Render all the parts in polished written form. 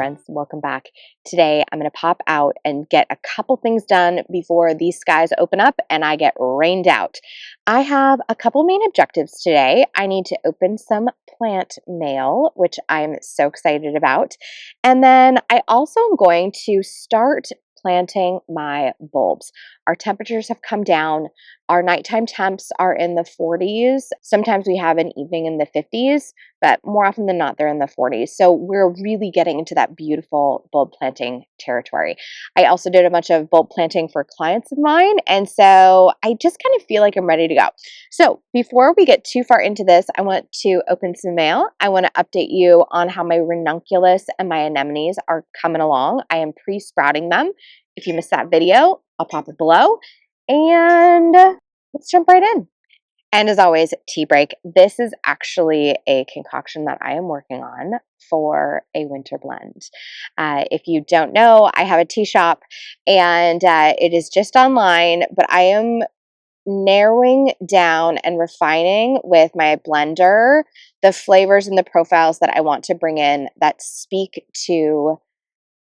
friends, welcome back. Today I'm going to pop out and get a couple things done before these skies open up and I get rained out. I have a couple main objectives today. I need to open some plant mail, which I'm so excited about. And then I also am going to start planting my bulbs. Our temperatures have come down. Our nighttime temps are in the 40s. Sometimes we have an evening in the 50s, but more often than not, they're in the 40s. So we're really getting into that beautiful bulb planting territory. I also did a bunch of bulb planting for clients of mine, and so I just kind of feel like I'm ready to go. So before we get too far into this, I want to open some mail. I want to update you on how my Ranunculus and my Anemones are coming along. I am pre-sprouting them. If you missed that video, I'll pop it below. And let's jump right in. And as always, tea break. This is actually a concoction that I am working on for a winter blend. If you don't know, I have a tea shop and it is just online, but I am narrowing down and refining with my blender the flavors and the profiles that I want to bring in that speak to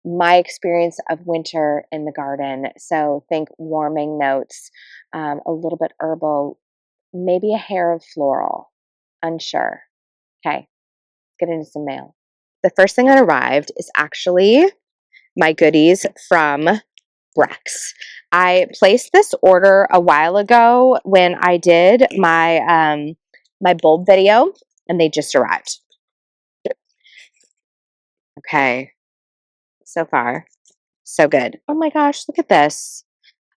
my experience of winter in the garden. So think warming notes, a little bit herbal, maybe a hair of floral, unsure. Okay, let's get into some mail. The first thing that arrived is actually my goodies from Brex. I placed this order a while ago when I did my my bulb video, and they just arrived. Okay, so far, so good. Oh my gosh, look at this.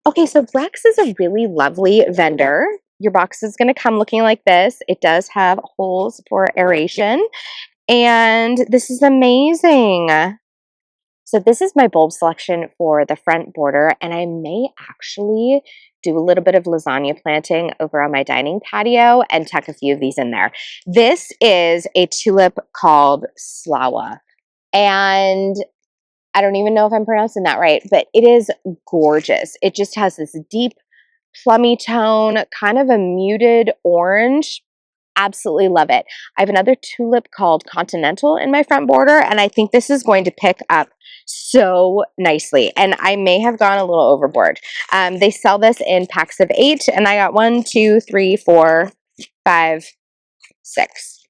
Okay, so Brex is a really lovely vendor. Your box is going to come looking like this. It does have holes for aeration, and this is amazing. So this is my bulb selection for the front border, and I may actually do a little bit of lasagna planting over on my dining patio and tuck a few of these in there. This is a tulip called Slawa, and I don't even know if I'm pronouncing that right, but it is gorgeous. It just has this deep plummy tone, kind of a muted orange. Absolutely love it. I have another tulip called Continental in my front border, and I think this is going to pick up so nicely. And I may have gone a little overboard. They sell this in packs of 8, and I got 1, 2, 3, 4, 5, 6.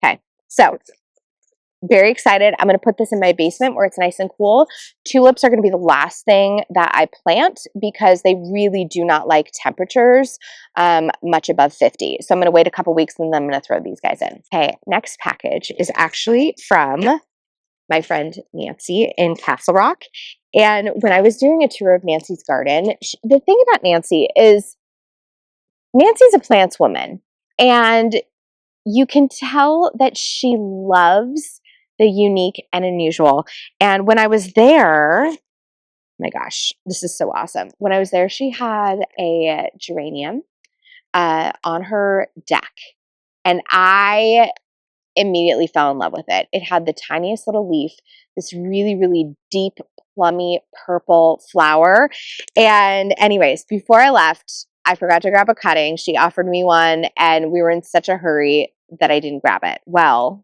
Okay, so very excited. I'm going to put this in my basement where it's nice and cool. Tulips are going to be the last thing that I plant because they really do not like temperatures much above 50. So I'm going to wait a couple weeks and then I'm going to throw these guys in. Okay, next package is actually from my friend Nancy in Castle Rock. And when I was doing a tour of Nancy's garden, the thing about Nancy is Nancy's a plants woman, and you can tell that she loves the unique and unusual. And when I was there, oh my gosh, this is so awesome. When I was there, she had a geranium on her deck, and I immediately fell in love with it. It had the tiniest little leaf, this really, really deep, plummy purple flower. And anyways, before I left, I forgot to grab a cutting. She offered me one, and we were in such a hurry that I didn't grab it. Well,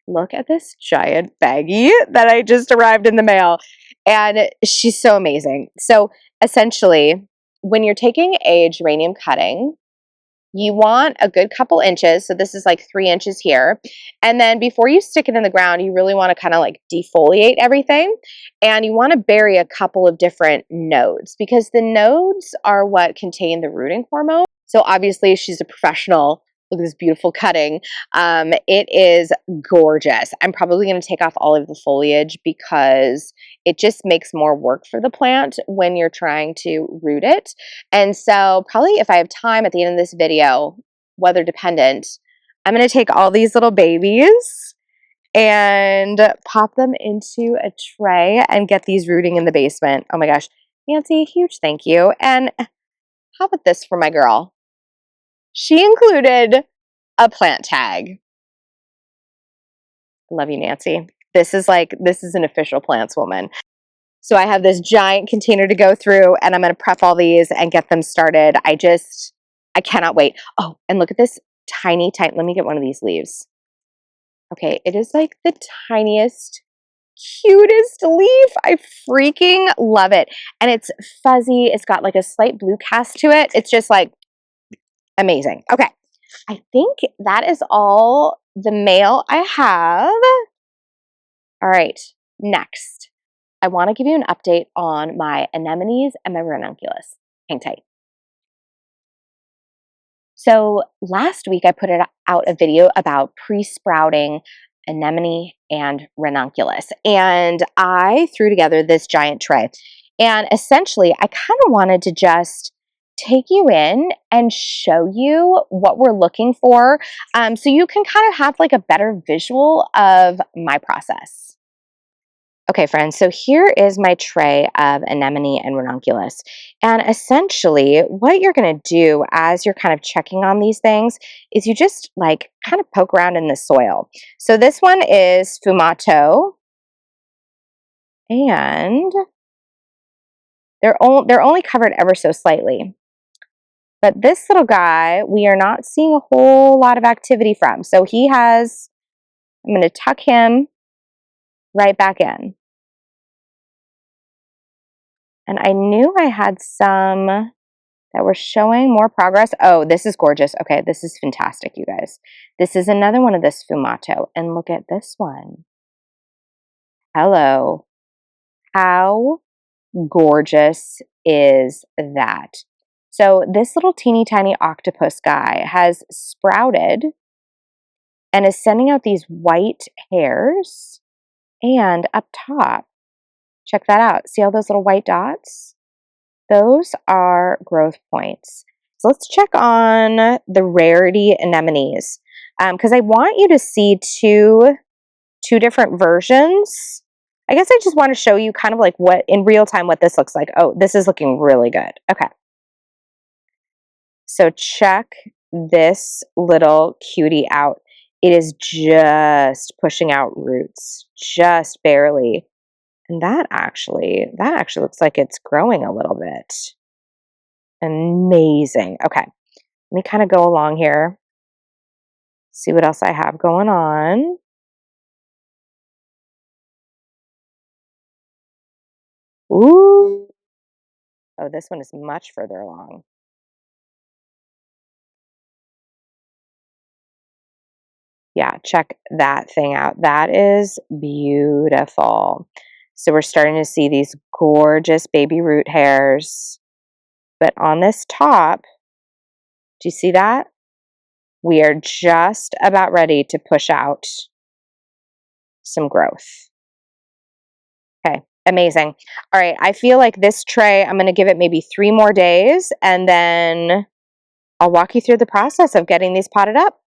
look at this giant baggie that I just arrived in the mail. And she's so amazing. So essentially, when you're taking a geranium cutting, you want a good couple inches. So this is like 3 inches here. And then before you stick it in the ground, you really want to kind of like defoliate everything. And you want to bury a couple of different nodes because the nodes are what contain the rooting hormone. So obviously she's a professional. Look at this beautiful cutting. It is gorgeous. I'm probably going to take off all of the foliage because it just makes more work for the plant when you're trying to root it. And so probably if I have time at the end of this video, weather dependent, I'm going to take all these little babies and pop them into a tray and get these rooting in the basement. Oh my gosh, Nancy, huge thank you. And how about this for my girl? She included a plant tag. Love you, Nancy. This is an official plants woman. So I have this giant container to go through, and I'm going to prep all these and get them started. I cannot wait. Oh, and look at this tiny, let me get one of these leaves. Okay, it is like the tiniest, cutest leaf. I freaking love it. And it's fuzzy. It's got like a slight blue cast to it. It's just like amazing. Okay, I think that is all the mail I have. All right, next, I want to give you an update on my anemones and my ranunculus. Hang tight. So last week I put out a video about pre-sprouting anemone and ranunculus, and I threw together this giant tray. And essentially, I kind of wanted to just take you in and show you what we're looking for, so you can kind of have like a better visual of my process. Okay, friends, so here is my tray of anemone and ranunculus. And essentially, what you're going to do as you're kind of checking on these things is you just like kind of poke around in the soil. So this one is fumato, and they're only covered ever so slightly. But this little guy, we are not seeing a whole lot of activity from. So I'm going to tuck him right back in. And I knew I had some that were showing more progress. Oh, this is gorgeous. Okay, this is fantastic, you guys. This is another one of this fumato. And look at this one. Hello. How gorgeous is that? So this little teeny tiny octopus guy has sprouted and is sending out these white hairs. And up top, check that out. See all those little white dots? Those are growth points. So let's check on the rarity anemones, because I want you to see two different versions. I guess I just want to show you kind of like what in real time what this looks like. Oh, this is looking really good. Okay. So check this little cutie out. It is just pushing out roots, just barely. And that actually looks like it's growing a little bit. Amazing. Okay, let me kind of go along here, see what else I have going on. Ooh. Oh, this one is much further along. Yeah, check that thing out. That is beautiful. So we're starting to see these gorgeous baby root hairs. But on this top, do you see that? We are just about ready to push out some growth. Okay, amazing. All right, I feel like this tray, I'm going to give it maybe 3 more days, and then I'll walk you through the process of getting these potted up.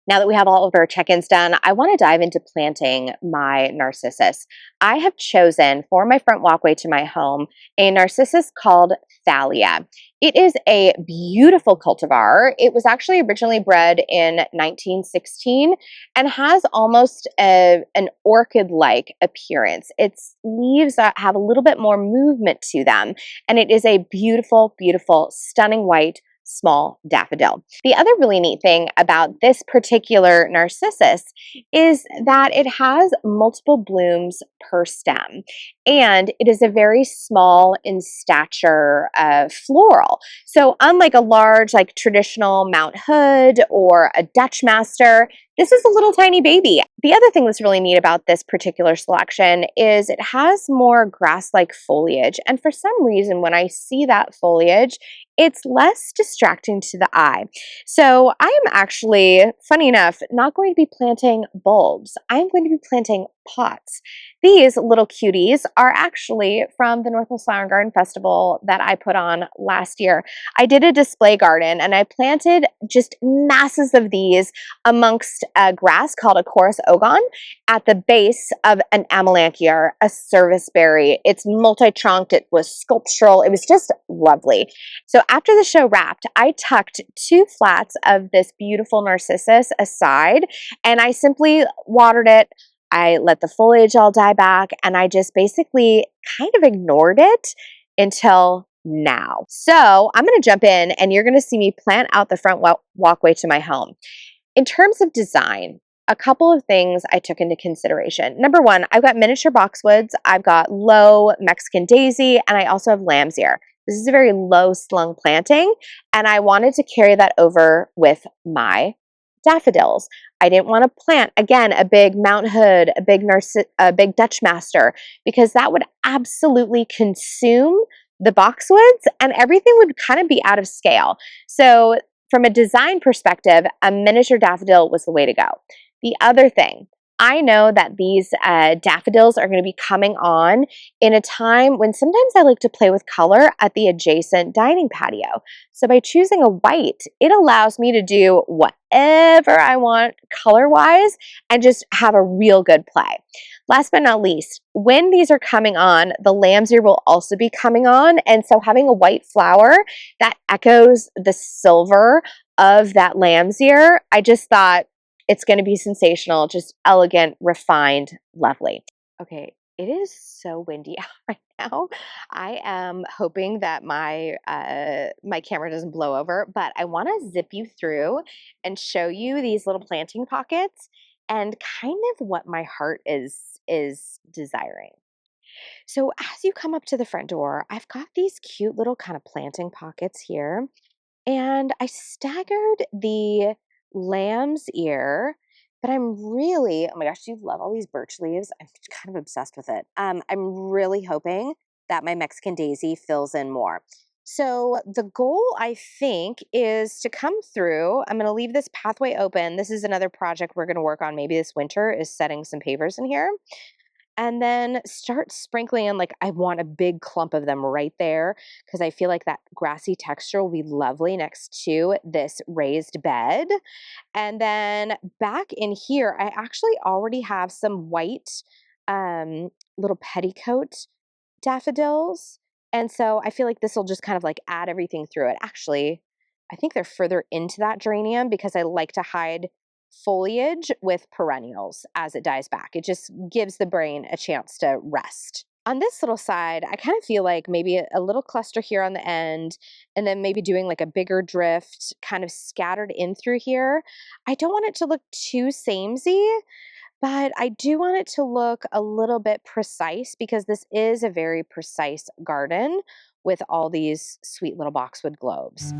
Now that we have all of our check-ins done, I want to dive into planting my narcissus. I have chosen for my front walkway to my home a narcissus called Thalia. It is a beautiful cultivar. It was actually originally bred in 1916 and has almost an orchid-like appearance. Its leaves have a little bit more movement to them, and it is a beautiful, beautiful, stunning white small daffodil. The other really neat thing about this particular narcissus is that it has multiple blooms per stem, and it is a very small in stature floral. So unlike a large like traditional Mount Hood or a Dutch Master, this is a little tiny baby. The other thing that's really neat about this particular selection is it has more grass-like foliage, and for some reason when I see that foliage, it's less distracting to the eye. So I am actually, funny enough, not going to be planting bulbs. I'm going to be planting pots. These little cuties are actually from the Northwest Flower and Garden Festival that I put on last year. I did a display garden and I planted just masses of these amongst a grass called a chorus ogon at the base of an amelanchier, a serviceberry. It's multi-trunked, it was sculptural, it was just lovely. So after the show wrapped, I tucked 2 flats of this beautiful narcissus aside, and I simply watered it. I let the foliage all die back, and I just basically kind of ignored it until now. So I'm going to jump in, and you're going to see me plant out the front walkway to my home. In terms of design, a couple of things I took into consideration. Number one, I've got miniature boxwoods, I've got low Mexican daisy, and I also have lamb's ear. This is a very low slung planting, and I wanted to carry that over with my daffodils. I didn't want to plant, again, a big Mount Hood, a big Dutch Master, because that would absolutely consume the boxwoods and everything would kind of be out of scale. So from a design perspective, a miniature daffodil was the way to go. The other thing, I know that these daffodils are going to be coming on in a time when sometimes I like to play with color at the adjacent dining patio. So by choosing a white, it allows me to do whatever I want color-wise and just have a real good play. Last but not least, when these are coming on, the lamb's ear will also be coming on. And so having a white flower that echoes the silver of that lamb's ear, I just thought, it's going to be sensational, just elegant, refined, lovely. Okay, it is so windy out right now. I am hoping that my my camera doesn't blow over, but I want to zip you through and show you these little planting pockets and kind of what my heart is desiring. So as you come up to the front door, I've got these cute little kind of planting pockets here. And I staggered the lamb's ear, but I'm really, oh my gosh, do you love all these birch leaves? I'm kind of obsessed with it. I'm really hoping that my Mexican daisy fills in more. So the goal, I think, is to come through. I'm going to leave this pathway open. This is another project we're going to work on maybe this winter, is setting some pavers in here. And then start sprinkling in, like, I want a big clump of them right there because I feel like that grassy texture will be lovely next to this raised bed. And then back in here, I actually already have some white little petticoat daffodils. And so I feel like this will just kind of like add everything through it. Actually, I think they're further into that geranium because I like to hide foliage with perennials as it dies back. It just gives the brain a chance to rest. On this little side, I kind of feel like maybe a little cluster here on the end, and then maybe doing like a bigger drift kind of scattered in through here. I don't want it to look too samey, but I do want it to look a little bit precise because this is a very precise garden with all these sweet little boxwood globes.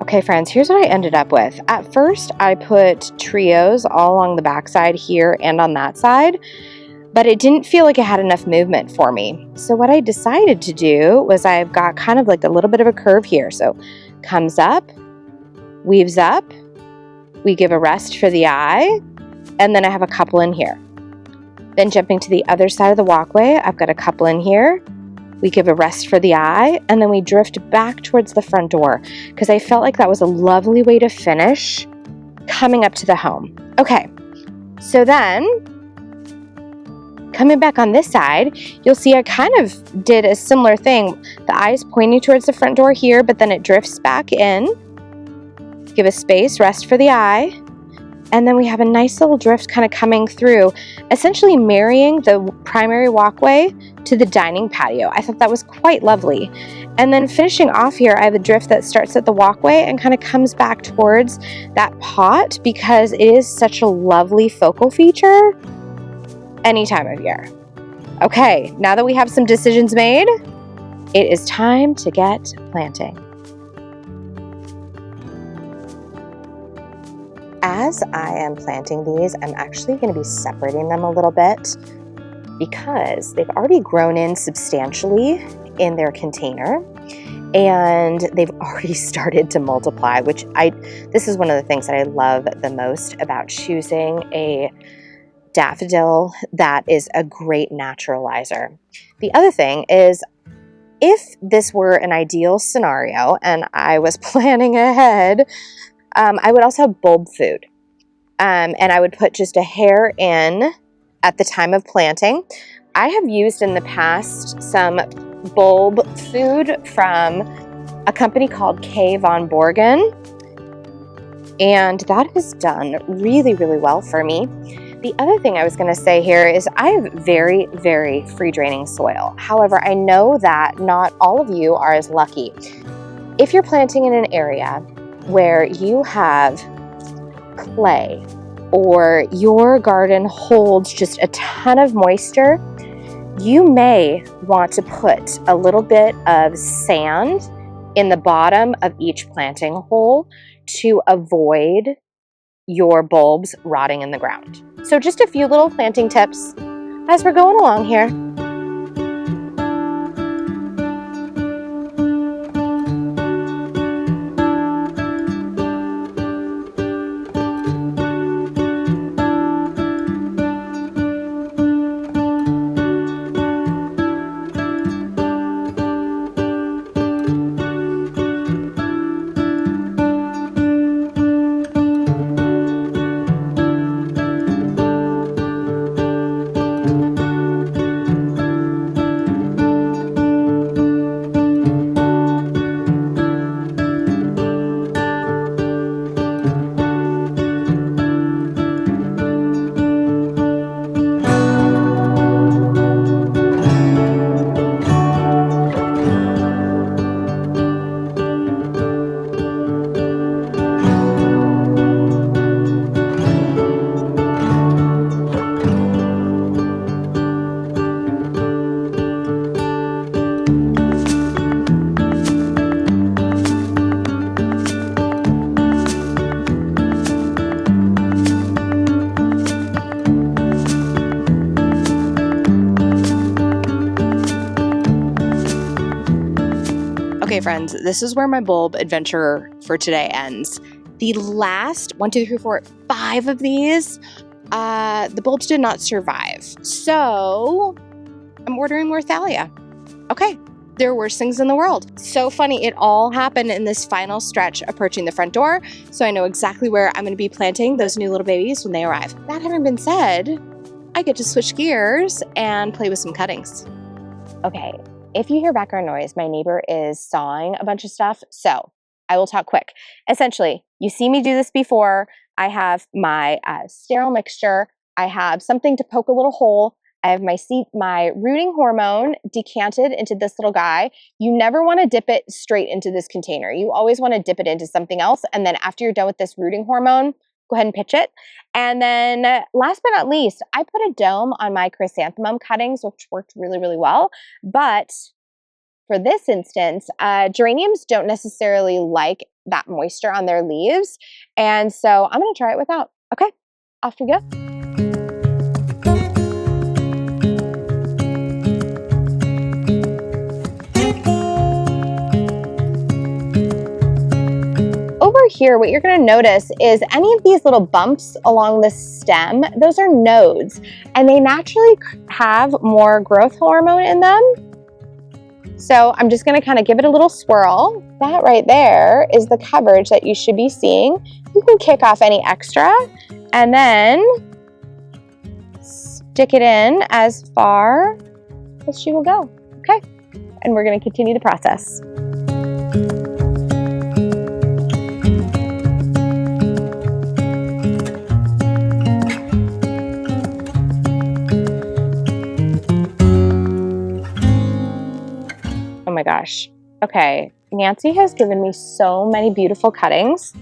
Okay, friends, here's what I ended up with. At first, I put trios all along the backside here and on that side, but it didn't feel like it had enough movement for me. So what I decided to do was I've got kind of like a little bit of a curve here. So comes up, weaves up, we give a rest for the eye, and then I have a couple in here. Then jumping to the other side of the walkway, I've got a couple in here. We give a rest for the eye, and then we drift back towards the front door because I felt like that was a lovely way to finish coming up to the home. Okay, so then coming back on this side, you'll see I kind of did a similar thing. The eye is pointing towards the front door here, but then it drifts back in. Give a space, rest for the eye. And then we have a nice little drift kind of coming through, essentially marrying the primary walkway to the dining patio. I thought that was quite lovely. And then finishing off here, I have a drift that starts at the walkway and kind of comes back towards that pot because it is such a lovely focal feature any time of year. Okay, now that we have some decisions made, it is time to get planting. As I am planting these, I'm actually going to be separating them a little bit because they've already grown in substantially in their container. and they've already started to multiply, which this is one of the things that I love the most about choosing a daffodil that is a great naturalizer. The other thing is, if this were an ideal scenario and I was planning ahead, I would also have bulb food. And I would put just a hair in at the time of planting. I have used in the past some bulb food from a company called K. von Borgen, and that has done really, really well for me. The other thing I was going to say here is I have very, very free draining soil. However, I know that not all of you are as lucky. If you're planting in an area where you have clay or your garden holds just a ton of moisture, you may want to put a little bit of sand in the bottom of each planting hole to avoid your bulbs rotting in the ground. So just a few little planting tips as we're going along here. Okay, friends, this is where my bulb adventure for today ends. The last 1, 2, 3, 4, 5 of these, the bulbs did not survive. So I'm ordering more Thalia. Okay, there are worse things in the world. So funny, it all happened in this final stretch approaching the front door. So I know exactly where I'm going to be planting those new little babies when they arrive. That having been said, I get to switch gears and play with some cuttings. Okay. If you hear background noise, my neighbor is sawing a bunch of stuff, so I will talk quick. Essentially, you see me do this before. I have my sterile mixture. I have something to poke a little hole. I have my rooting hormone decanted into this little guy. You never want to dip it straight into this container. You always want to dip it into something else, and then after you're done with this rooting hormone, go ahead and pitch it. And then last but not least, I put a dome on my chrysanthemum cuttings, which worked really, really well. But for this instance, geraniums don't necessarily like that moisture on their leaves. And so I'm going to try it without. Okay, off we go. Over here, what you're going to notice is any of these little bumps along the stem, those are nodes, and they naturally have more growth hormone in them. So I'm just going to kind of give it a little swirl. That right there is the coverage that you should be seeing. You can kick off any extra and then stick it in as far as she will go. Okay, and we're going to continue the process. Oh my gosh. Okay, Nancy has given me so many beautiful cuttings.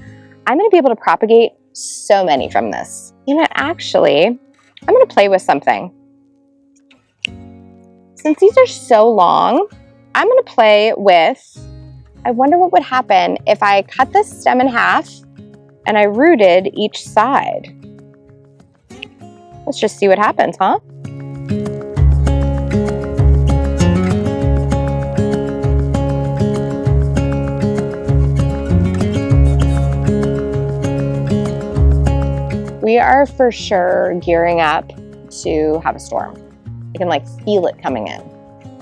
I'm going to be able to propagate so many from this. You know, actually, I'm going to play with something. Since these are so long, I'm going to play with, I wonder what would happen if I cut this stem in half and I rooted each side. Let's just see what happens, huh? We are for sure gearing up to have a storm. I can like feel it coming in.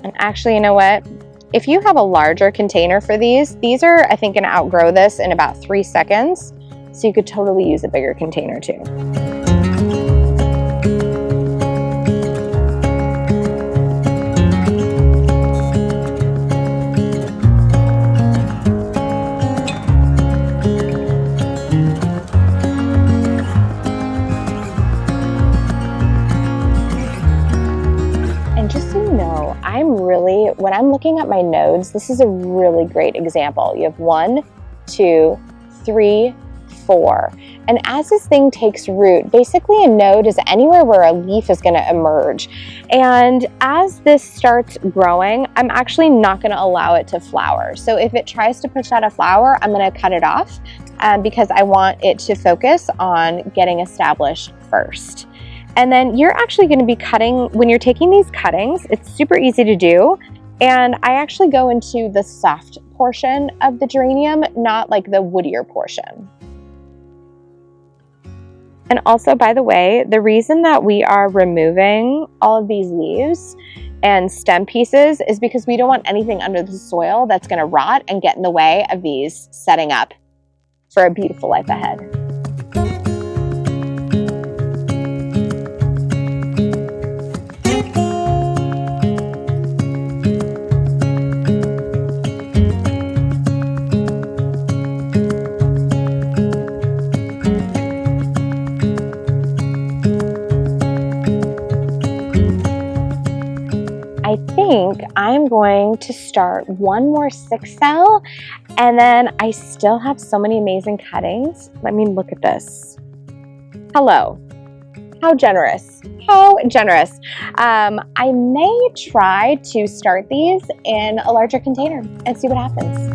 And actually, you know what? If you have a larger container for these are, I think, gonna outgrow this in about 3 seconds. So you could totally use a bigger container too. And just so you know, when I'm looking at my nodes, this is a really great example. You have 1, 2, 3, 4. And as this thing takes root, basically a node is anywhere where a leaf is going to emerge. And as this starts growing, I'm actually not going to allow it to flower. So if it tries to push out a flower, I'm going to cut it off because I want it to focus on getting established first. And then you're actually going to be cutting, when you're taking these cuttings, it's super easy to do. And I actually go into the soft portion of the geranium, not like the woodier portion. And also, by the way, the reason that we are removing all of these leaves and stem pieces is because we don't want anything under the soil that's going to rot and get in the way of these setting up for a beautiful life ahead. I think I'm going to start one more 6 cell, and then I still have so many amazing cuttings. Let me look at this. Hello. How generous. How generous. I may try to start these in a larger container and see what happens.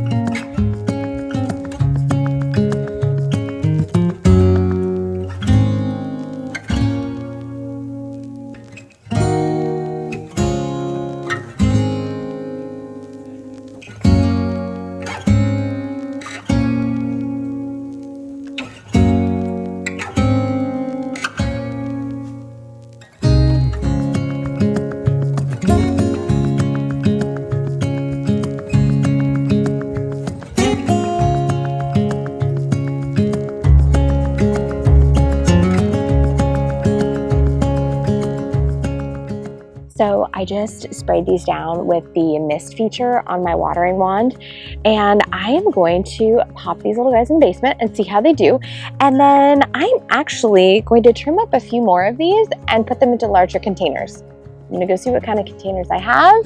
So I just sprayed these down with the mist feature on my watering wand, and I am going to pop these little guys in the basement and see how they do. And then I'm actually going to trim up a few more of these and put them into larger containers. I'm gonna go see what kind of containers I have.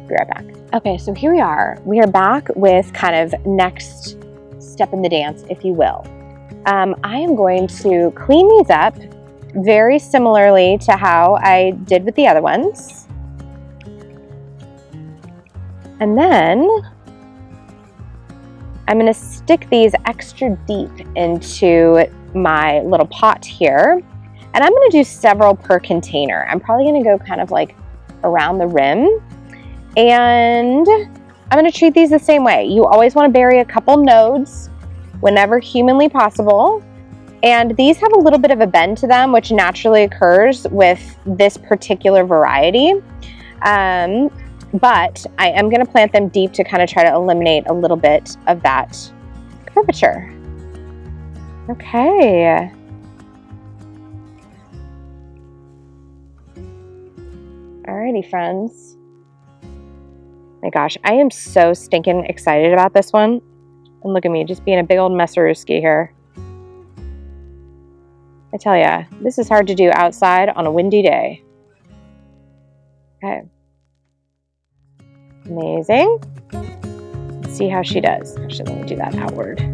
Be right back. Okay, so here we are. We are back with kind of next step in the dance, if you will. I am going to clean these up very similarly to how I did with the other ones. And then I'm going to stick these extra deep into my little pot here. And I'm going to do several per container. I'm probably going to go kind of like around the rim. And I'm going to treat these the same way. You always want to bury a couple nodes whenever humanly possible. And these have a little bit of a bend to them, which naturally occurs with this particular variety. But I am going to plant them deep to kind of try to eliminate a little bit of that curvature. Okay. Alrighty, friends. My gosh, I am so stinking excited about this one. And look at me, just being a big old messerooski here. I tell ya, this is hard to do outside on a windy day. Okay. Amazing. Let's see how she does. Actually, let me do that outward.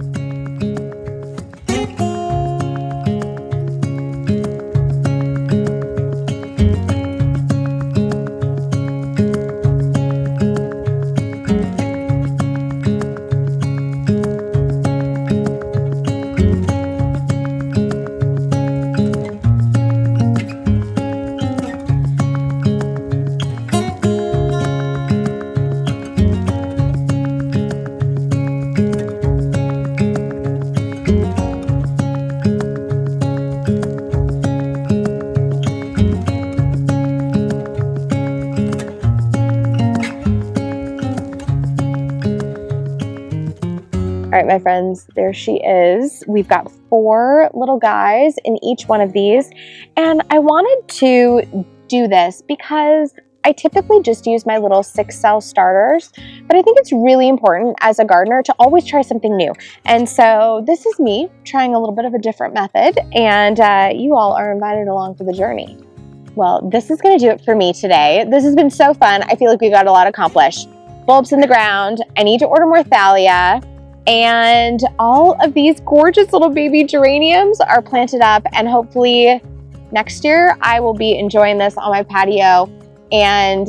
my friends, there she is. We've got 4 little guys in each one of these, and I wanted to do this because I typically just use my little 6-cell starters, but I think it's really important as a gardener to always try something new. And so this is me trying a little bit of a different method, and you all are invited along for the journey. Well, this is going to do it for me today. This has been so fun. I feel like we got a lot accomplished. Bulbs in the ground. I need to order more Thalia. And all of these gorgeous little baby geraniums are planted up. And hopefully next year I will be enjoying this on my patio. And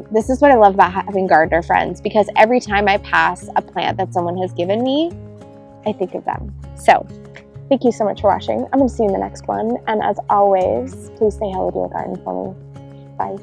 this is what I love about having gardener friends, because every time I pass a plant that someone has given me, I think of them. So thank you so much for watching. I'm going to see you in the next one. And as always, please say hello to your garden for me. Bye.